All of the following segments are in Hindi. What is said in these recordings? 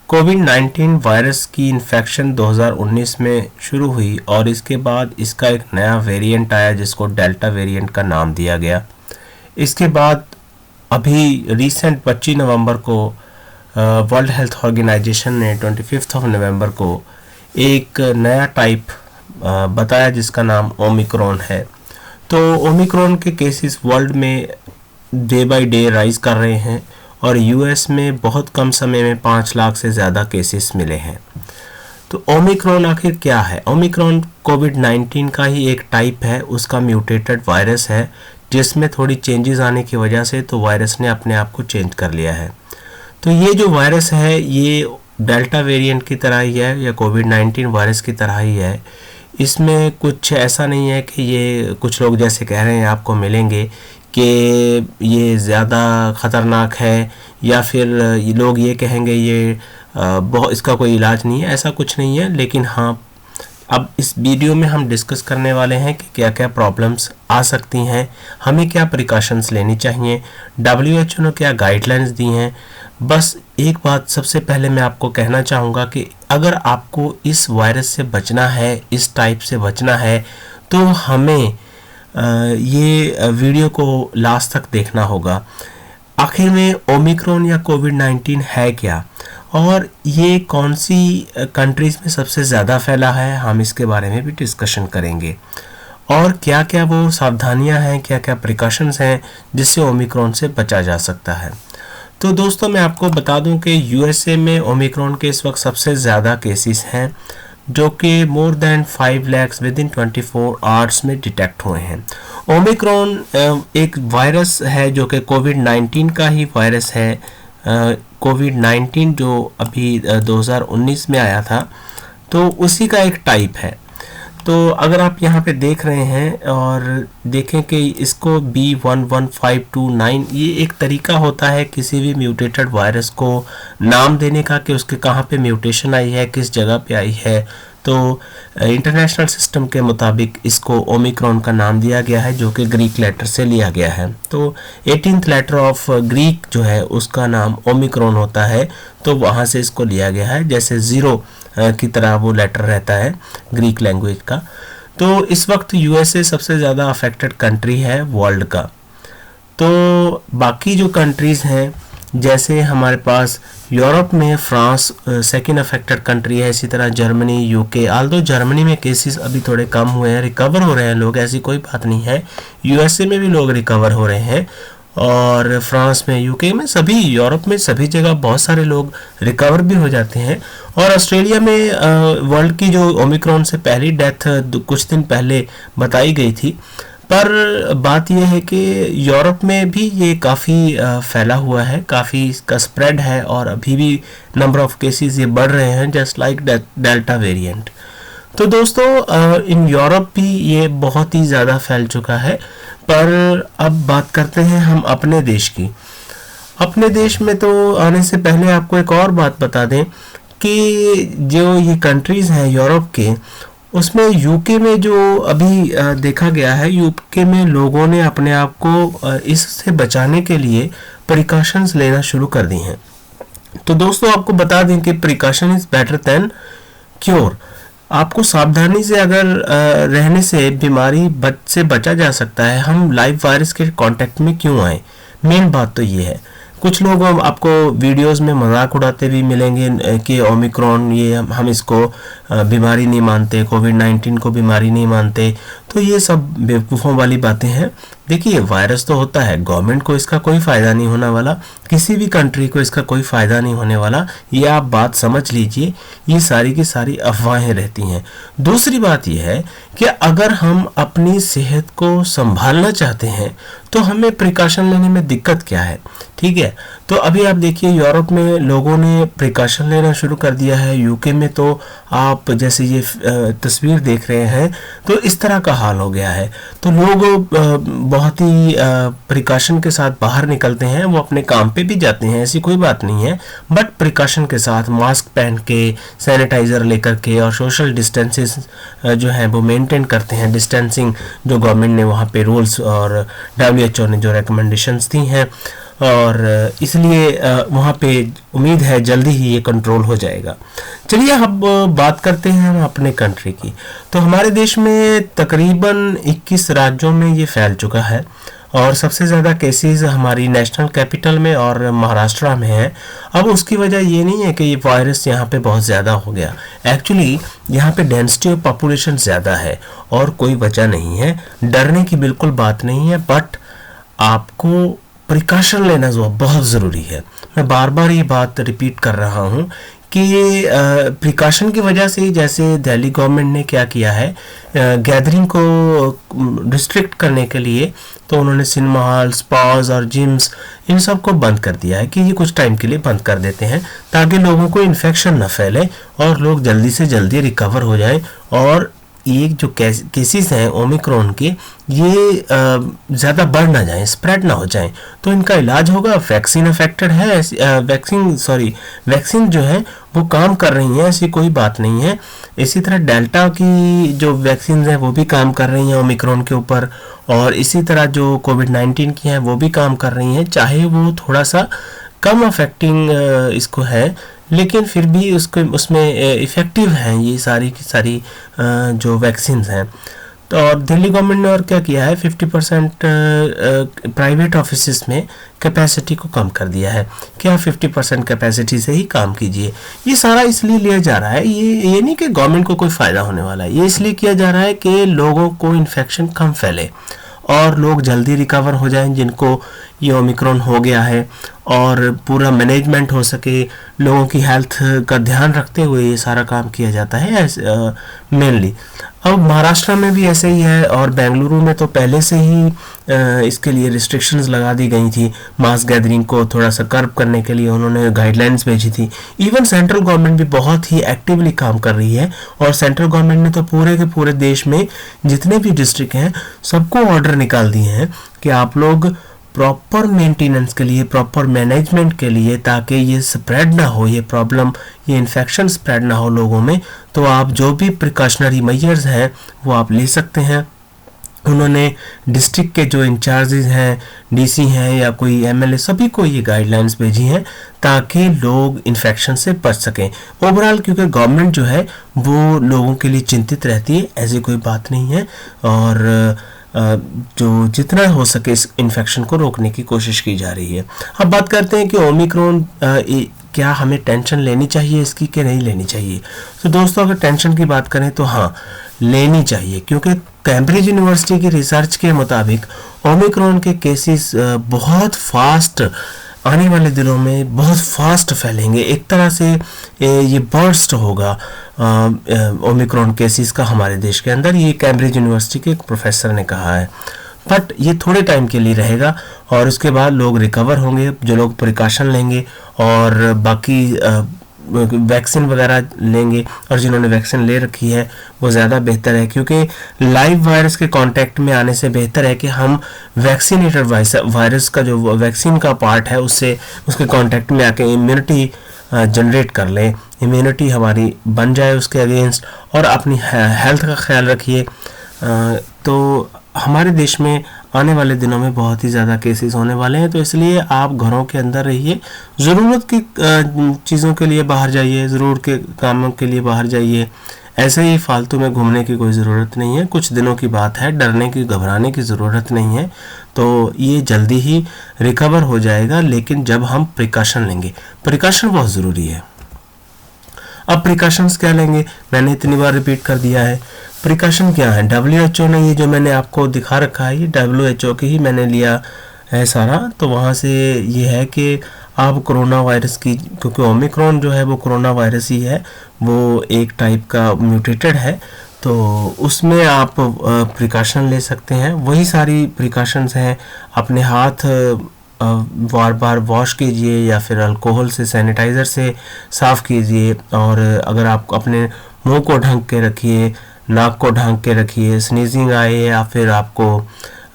कोविड-19 वायरस की इन्फेक्शन 2019 में शुरू हुई और इसके बाद इसका एक नया वेरिएंट आया जिसको डेल्टा वेरिएंट का नाम दिया गया। इसके बाद अभी रिसेंट 25 नवंबर को वर्ल्ड हेल्थ ऑर्गेनाइजेशन ने 25 नवंबर को एक नया टाइप बताया जिसका नाम ओमिक्रॉन है। तो ओमिक्रॉन के केसेस वर्ल्ड में डे बाय डे राइज कर रहे हैं और यूएस में बहुत कम समय में 5 लाख से ज़्यादा केसेस मिले हैं। तो ओमिक्रॉन आखिर क्या है? ओमिक्रॉन कोविड-19 का ही एक टाइप है, उसका म्यूटेटेड वायरस है जिसमें थोड़ी चेंजेस आने की वजह से तो वायरस ने अपने आप को चेंज कर लिया है। तो ये जो वायरस है ये डेल्टा वेरिएंट की तरह ही है या कोविड-19 वायरस की तरह ही है। इसमें कुछ ऐसा नहीं है कि ये कुछ लोग जैसे कह रहे हैं आपको मिलेंगे कि ये ज़्यादा ख़तरनाक है या फिर लोग ये कहेंगे ये बहुत इसका कोई इलाज नहीं है, ऐसा कुछ नहीं है। लेकिन हाँ, अब इस वीडियो में हम डिस्कस करने वाले हैं कि क्या क्या प्रॉब्लम्स आ सकती हैं, हमें क्या प्रिकॉशंस लेनी चाहिए, WHO ने क्या गाइडलाइंस दी हैं। बस एक बात सबसे पहले मैं आपको कहना चाहूँगा कि अगर आपको इस वायरस से बचना है, इस टाइप से बचना है, तो हमें ये वीडियो को लास्ट तक देखना होगा। आखिर में ओमिक्रॉन या कोविड-19 है क्या और ये कौन सी कंट्रीज़ में सबसे ज़्यादा फैला है, हम इसके बारे में भी डिस्कशन करेंगे। और क्या क्या वो सावधानियां हैं, क्या क्या प्रिकॉशंस हैं जिससे ओमिक्रॉन से बचा जा सकता है। तो दोस्तों मैं आपको बता दूं कि यूएसए में ओमिक्रॉन के इस वक्त सबसे ज़्यादा केसेस हैं जो कि more than 5 lakh with in 24 hours में डिटेक्ट हुए हैं। ओमिक्रॉन एक वायरस है जो कि कोविड-19 का ही वायरस है। कोविड-19 जो अभी 2019 में आया था तो उसी का एक टाइप है। तो अगर आप यहाँ पे देख रहे हैं और देखें कि इसको B11529 ये एक तरीका होता है किसी भी म्यूटेटेड वायरस को नाम देने का कि उसके कहाँ पे म्यूटेशन आई है, किस जगह पे आई है। तो इंटरनेशनल सिस्टम के मुताबिक इसको ओमिक्रॉन का नाम दिया गया है जो कि ग्रीक लेटर से लिया गया है। तो 18th लेटर ऑफ ग्रीक जो है उसका नाम ओमिक्रॉन होता है, तो वहाँ से इसको लिया गया है, जैसे ज़ीरो की तरह वो लेटर रहता है ग्रीक लैंग्वेज का। तो इस वक्त यूएसए सबसे ज़्यादा अफेक्टेड कंट्री है वर्ल्ड का। तो बाकी जो कंट्रीज़ हैं जैसे हमारे पास यूरोप में फ्रांस सेकंड अफेक्टेड कंट्री है, इसी तरह जर्मनी, यूके। आल्दो जर्मनी में केसेस अभी थोड़े कम हुए हैं, रिकवर हो रहे हैं लोग, ऐसी कोई बात नहीं है। यूएसए में भी लोग रिकवर हो रहे हैं और फ्रांस में, यूके में, सभी यूरोप में सभी जगह बहुत सारे लोग रिकवर भी हो जाते हैं। और ऑस्ट्रेलिया में वर्ल्ड की जो ओमिक्रॉन से पहली डेथ कुछ दिन पहले बताई गई थी। पर बात यह है कि यूरोप में भी ये काफ़ी फैला हुआ है, काफ़ी इसका स्प्रेड है और अभी भी नंबर ऑफ केसेस ये बढ़ रहे हैं जस्ट लाइक डेल्टा वेरिएंट। तो दोस्तों इन यूरोप भी ये बहुत ही ज़्यादा फैल चुका है। पर अब बात करते हैं हम अपने देश की। अपने देश में तो आने से पहले आपको एक और बात बता दें कि जो ये कंट्रीज़ हैं यूरोप के, उसमें यूके में जो अभी देखा गया है, यूके में लोगों ने अपने आप को इससे बचाने के लिए प्रिकॉशंस लेना शुरू कर दी हैं। तो दोस्तों आपको बता दें कि precaution is better than cure. आपको सावधानी से अगर रहने से बीमारी से बचा जा सकता है। हम लाइव वायरस के कांटेक्ट में क्यों आए, मेन बात तो ये है। कुछ लोग आपको वीडियोस में मजाक उड़ाते भी मिलेंगे कि ओमिक्रॉन ये हम इसको बीमारी नहीं मानते, कोविड-19 को बीमारी नहीं मानते। तो ये सब बेवकूफ़ों वाली बातें हैं। देखिए वायरस तो होता है, गवर्नमेंट को इसका कोई फ़ायदा नहीं होने वाला, किसी भी कंट्री को इसका कोई फ़ायदा नहीं होने वाला, ये आप बात समझ लीजिए। ये सारी की सारी अफवाहें रहती हैं। दूसरी बात यह है कि अगर हम अपनी सेहत को संभालना चाहते हैं तो हमें प्रिकॉशन लेने में दिक्कत क्या है, ठीक है। तो अभी आप देखिए यूरोप में लोगों ने प्रिकॉशन लेना शुरू कर दिया है। यूके में तो आप जैसे ये तस्वीर देख रहे हैं तो इस तरह का हाल हो गया है। तो लोग बहुत ही प्रिकॉशन के साथ बाहर निकलते हैं, वो अपने काम पे भी जाते हैं, ऐसी कोई बात नहीं है, बट प्रिकॉशन के साथ मास्क पहन के, सैनिटाइज़र लेकर के और सोशल डिस्टेंसेस जो है वो मेंटेन करते हैं। डिस्टेंसिंग जो गवर्नमेंट ने वहाँ पे रूल्स और WHO ने जो रिकमेंडेशंस दी हैं और इसलिए वहाँ पे उम्मीद है जल्दी ही ये कंट्रोल हो जाएगा। चलिए अब बात करते हैं हम अपने कंट्री की। तो हमारे देश में तकरीबन 21 राज्यों में ये फैल चुका है और सबसे ज़्यादा केसेस हमारी नेशनल कैपिटल में और महाराष्ट्र में है। अब उसकी वजह ये नहीं है कि ये वायरस यहाँ पे बहुत ज़्यादा हो गया, एक्चुअली यहाँ पे डेंसिटी ऑफ पॉपुलेशन ज़्यादा है और कोई वजह नहीं है, डरने की बिल्कुल बात नहीं है। बट आपको प्रिकॉशन लेना जो बहुत ज़रूरी है। मैं बार बार ये बात रिपीट कर रहा हूँ कि प्रिकॉशन की वजह से, जैसे दिल्ली गवर्नमेंट ने क्या किया है, गैदरिंग को रिस्ट्रिक्ट करने के लिए तो उन्होंने सिनेमा हॉल, स्पास और जिम्स इन सब को बंद कर दिया है कि ये कुछ टाइम के लिए बंद कर देते हैं ताकि लोगों को इन्फेक्शन न फैले और लोग जल्दी से जल्दी रिकवर हो जाएं और ये जो केसेस हैं ओमिक्रॉन के ये ज़्यादा बढ़ ना जाएं, स्प्रेड ना हो जाएं। तो इनका इलाज होगा। वैक्सीन अफेक्टेड है, वैक्सीन जो है वो काम कर रही हैं, ऐसी कोई बात नहीं है। इसी तरह डेल्टा की जो वैक्सीन है वो भी काम कर रही हैं ओमिक्रॉन के ऊपर, और इसी तरह जो कोविड-19 की हैं वो भी काम कर रही हैं, चाहे वो थोड़ा सा कम अफेक्टिंग इसको है लेकिन फिर भी उसमें इफ़ेक्टिव हैं ये सारी की सारी जो वैक्सीन हैं। तो और दिल्ली गवर्नमेंट ने और क्या किया है, 50% प्राइवेट ऑफिसेस में कैपेसिटी को कम कर दिया है कि आप 50% कैपेसिटी से ही काम कीजिए। ये सारा इसलिए लिया जा रहा है, ये नहीं कि गवर्नमेंट को कोई फ़ायदा होने वाला है, ये इसलिए किया जा रहा है कि लोगों को इन्फेक्शन कम फैले और लोग जल्दी रिकवर हो जाएं जिनको ये ओमिक्रॉन हो गया है, और पूरा मैनेजमेंट हो सके, लोगों की हेल्थ का ध्यान रखते हुए ये सारा काम किया जाता है मेनली। अब महाराष्ट्र में भी ऐसे ही है और बेंगलुरु में तो पहले से ही इसके लिए रिस्ट्रिक्शंस लगा दी गई थी। मास गैदरिंग को थोड़ा सा कर्ब करने के लिए उन्होंने गाइडलाइंस भेजी थी। इवन सेंट्रल गवर्नमेंट भी बहुत ही एक्टिवली काम कर रही है और सेंट्रल गवर्नमेंट ने तो पूरे के पूरे देश में जितने भी डिस्ट्रिक्ट हैं सबको ऑर्डर निकाल दिए हैं कि आप लोग प्रॉपर मेंटेनेंस के लिए, प्रॉपर मैनेजमेंट के लिए, ताकि ये स्प्रेड ना हो, ये प्रॉब्लम, ये इन्फेक्शन स्प्रेड ना हो लोगों में, तो आप जो भी प्रिकॉशनरी मेजर्स हैं वो आप ले सकते हैं। उन्होंने डिस्ट्रिक्ट के जो इंचार्जेस हैं, डीसी हैं या कोई एमएलए, सभी को ये गाइडलाइंस भेजी हैं ताकि लोग इन्फेक्शन से बच सकें। ओवरऑल क्योंकि गवर्नमेंट जो है वो लोगों के लिए चिंतित रहती है, ऐसी कोई बात नहीं है, और जो जितना हो सके इस इन्फेक्शन को रोकने की कोशिश की जा रही है। अब बात करते हैं कि ओमिक्रॉन क्या हमें टेंशन लेनी चाहिए इसकी कि नहीं लेनी चाहिए। तो दोस्तों अगर टेंशन की बात करें तो हाँ लेनी चाहिए, क्योंकि कैम्ब्रिज यूनिवर्सिटी की रिसर्च के मुताबिक ओमिक्रॉन के केसेस बहुत फास्ट आने वाले दिनों में बहुत फास्ट फैलेंगे। एक तरह से ये बर्स्ट होगा ओमिक्रॉन केसेस का हमारे देश के अंदर, ये कैम्ब्रिज यूनिवर्सिटी के एक प्रोफेसर ने कहा है। बट ये थोड़े टाइम के लिए रहेगा और उसके बाद लोग रिकवर होंगे, जो लोग प्रिकॉशन लेंगे और बाकी वैक्सीन वगैरह लेंगे, और जिन्होंने वैक्सीन ले रखी है वो ज़्यादा बेहतर है, क्योंकि लाइव वायरस के कांटेक्ट में आने से बेहतर है कि हम वैक्सीनेटेड वायरस का जो वैक्सीन का पार्ट है उससे उसके कांटेक्ट में आके इम्यूनिटी जनरेट कर लें, इम्यूनिटी हमारी बन जाए उसके अगेंस्ट, और अपनी हेल्थ का ख्याल रखिए। तो हमारे देश में आने वाले दिनों में बहुत ही ज़्यादा केसेस होने वाले हैं, तो इसलिए आप घरों के अंदर रहिए, ज़रूरत की चीज़ों के लिए बाहर जाइए, ज़रूर के कामों के लिए बाहर जाइए, ऐसे ही फालतू में घूमने की कोई ज़रूरत नहीं है। कुछ दिनों की बात है, डरने की घबराने की ज़रूरत नहीं है, तो ये जल्दी ही रिकवर हो जाएगा, लेकिन जब हम प्रिकॉशन लेंगे, प्रिकॉशन बहुत ज़रूरी है। अब प्रिकॉशंस क्या लेंगे, मैंने इतनी बार रिपीट कर दिया है। प्रिकॉशन क्या है, WHO ने ये जो मैंने आपको दिखा रखा है ये WHO के ही मैंने लिया है सारा, तो वहाँ से ये है कि आप कोरोना वायरस की, क्योंकि ओमिक्रॉन जो है वो कोरोना वायरस ही है, वो एक टाइप का म्यूटेटेड है, तो उसमें आप प्रिकॉशन ले सकते हैं। वही सारी प्रिकॉशंस हैं, अपने हाथ बार बार वॉश कीजिए या फिर अल्कोहल से, सैनिटाइज़र से साफ़ कीजिए, और अगर आप अपने मुंह को ढक के रखिए, नाक को ढक के रखिए, स्नीजिंग आए या फिर आपको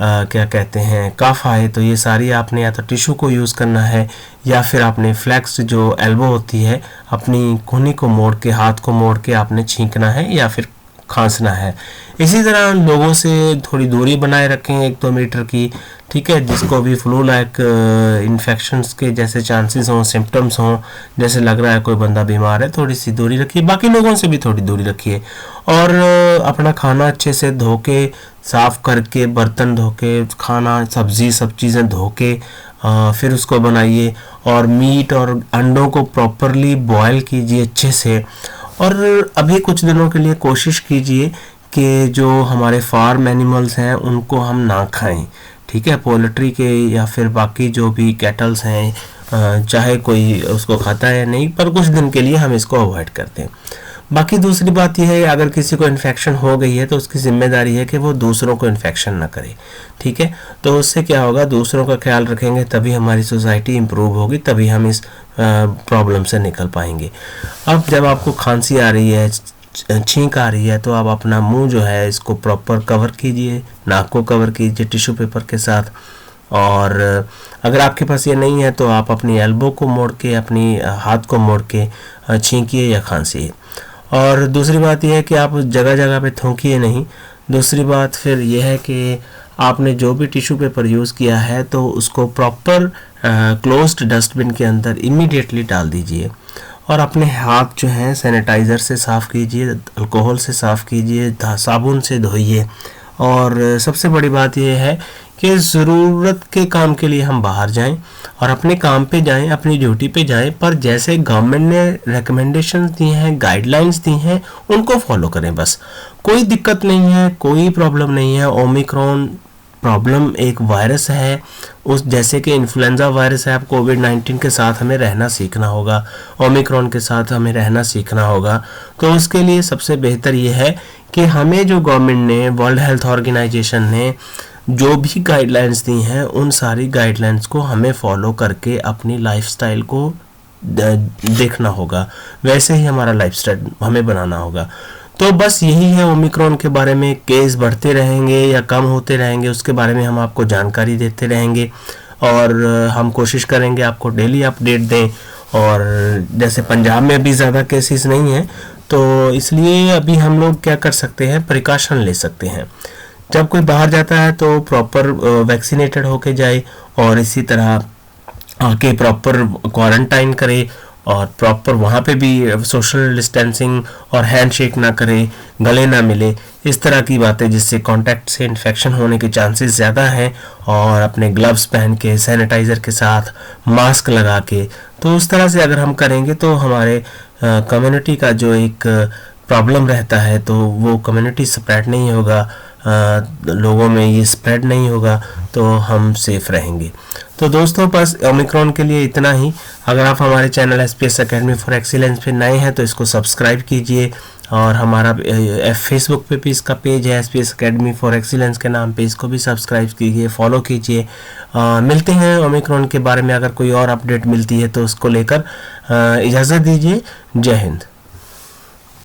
क्या कहते हैं कफ आए, तो ये सारी आपने या तो टिश्यू को यूज़ करना है या फिर आपने फ्लैक्स जो एल्बो होती है अपनी कोहनी को मोड़ के, हाथ को मोड़ के आपने छींकना है या फिर खांसना है। इसी तरह लोगों से थोड़ी दूरी बनाए रखें 1-2 मीटर की, ठीक है। जिसको भी फ्लू लाइक इन्फेक्शंस के जैसे चांसेस हों, सिम्टम्स हों, जैसे लग रहा है कोई बंदा बीमार है, थोड़ी सी दूरी रखिए। बाकी लोगों से भी थोड़ी दूरी रखिए और अपना खाना अच्छे से धो के, साफ़ करके, बर्तन धो के, खाना सब्ज़ी सब चीज़ें धो के फिर उसको बनाइए। और मीट और अंडों को प्रॉपरली बॉयल कीजिए अच्छे से। और अभी कुछ दिनों के लिए कोशिश कीजिए कि जो हमारे फार्म एनिमल्स हैं उनको हम ना खाएं, ठीक है। पोल्ट्री के या फिर बाकी जो भी कैटल्स हैं, चाहे कोई उसको खाता है या नहीं, पर कुछ दिन के लिए हम इसको अवॉइड करते हैं। बाकी दूसरी बात यह है, अगर किसी को इन्फेक्शन हो गई है तो उसकी जिम्मेदारी है कि वो दूसरों को इन्फेक्शन ना करे, ठीक है। तो उससे क्या होगा, दूसरों का ख्याल रखेंगे तभी हमारी सोसाइटी इम्प्रूव होगी, तभी हम इस प्रॉब्लम से निकल पाएंगे। अब जब आपको खांसी आ रही है, छींक आ रही है, तो आप अपना मुंह जो है इसको प्रॉपर कवर कीजिए, नाक को कवर कीजिए टिश्यू पेपर के साथ। और अगर आपके पास ये नहीं है तो आप अपनी एल्बो को मोड़ के, अपनी हाथ को मोड़ के छींकिए या खांसिए। और दूसरी बात यह है कि आप जगह जगह पे थूकिए नहीं। दूसरी बात फिर यह है कि आपने जो भी टिश्यू पेपर यूज़ किया है तो उसको प्रॉपर क्लोज्ड डस्टबिन के अंदर इमीडिएटली डाल दीजिए। और अपने हाथ जो हैं सैनिटाइज़र से साफ़ कीजिए, अल्कोहल से साफ़ कीजिए, साबुन से धोइए। और सबसे बड़ी बात यह है कि ज़रूरत के काम के लिए हम बाहर जाएं और अपने काम पे जाएं, अपनी ड्यूटी पे जाएं, पर जैसे गवर्नमेंट ने रिकमेंडेशंस दी हैं, गाइडलाइंस दी हैं, उनको फॉलो करें बस। कोई दिक्कत नहीं है, कोई प्रॉब्लम नहीं है। ओमिक्रॉन प्रॉब्लम एक वायरस है, उस जैसे कि इन्फ्लुएंजा वायरस है। अब कोविड-19 के साथ हमें रहना सीखना होगा, ओमिक्रॉन के साथ हमें रहना सीखना होगा। तो उसके लिए सबसे बेहतर ये है कि हमें जो गवर्नमेंट ने, वर्ल्ड हेल्थ ऑर्गेनाइजेशन ने जो भी गाइडलाइंस दी हैं, उन सारी गाइडलाइंस को हमें फॉलो करके अपनी लाइफस्टाइल को देखना होगा, वैसे ही हमारा लाइफस्टाइल हमें बनाना होगा। तो बस यही है ओमिक्रॉन के बारे में। केस बढ़ते रहेंगे या कम होते रहेंगे, उसके बारे में हम आपको जानकारी देते रहेंगे और हम कोशिश करेंगे आपको डेली अपडेट दें। और जैसे पंजाब में अभी ज़्यादा केसेस नहीं हैं, तो इसलिए अभी हम लोग क्या कर सकते हैं, प्रिकॉशन ले सकते हैं। जब कोई बाहर जाता है तो प्रॉपर वैक्सीनेटेड होके जाए और इसी तरह आके प्रॉपर क्वारंटाइन करे और प्रॉपर वहाँ पे भी सोशल डिस्टेंसिंग और हैंडशेक ना करें, गले ना मिले, इस तरह की बातें जिससे कांटेक्ट से इन्फेक्शन होने के चांसेस ज़्यादा हैं। और अपने ग्लव्स पहन के, सैनिटाइज़र के साथ, मास्क लगा के, तो उस तरह से अगर हम करेंगे तो हमारे कम्युनिटी का जो एक प्रॉब्लम रहता है तो वो कम्युनिटी स्प्रेड नहीं होगा, लोगों में ये स्प्रेड नहीं होगा, तो हम सेफ रहेंगे। तो दोस्तों बस ओमिक्रॉन के लिए इतना ही। अगर आप हमारे channel SPS academy for excellence पे नए हैं तो इसको सब्सक्राइब कीजिए। और हमारा फेसबुक पे भी इसका पेज है SPS अकेडमी फॉर एक्सीलेंस के नाम पे, इसको भी सब्सक्राइब कीजिए, फॉलो कीजिए। मिलते हैं ओमिक्रॉन के बारे में, अगर कोई और अपडेट मिलती है तो उसको लेकर। इजाज़त दीजिए। जय हिंद।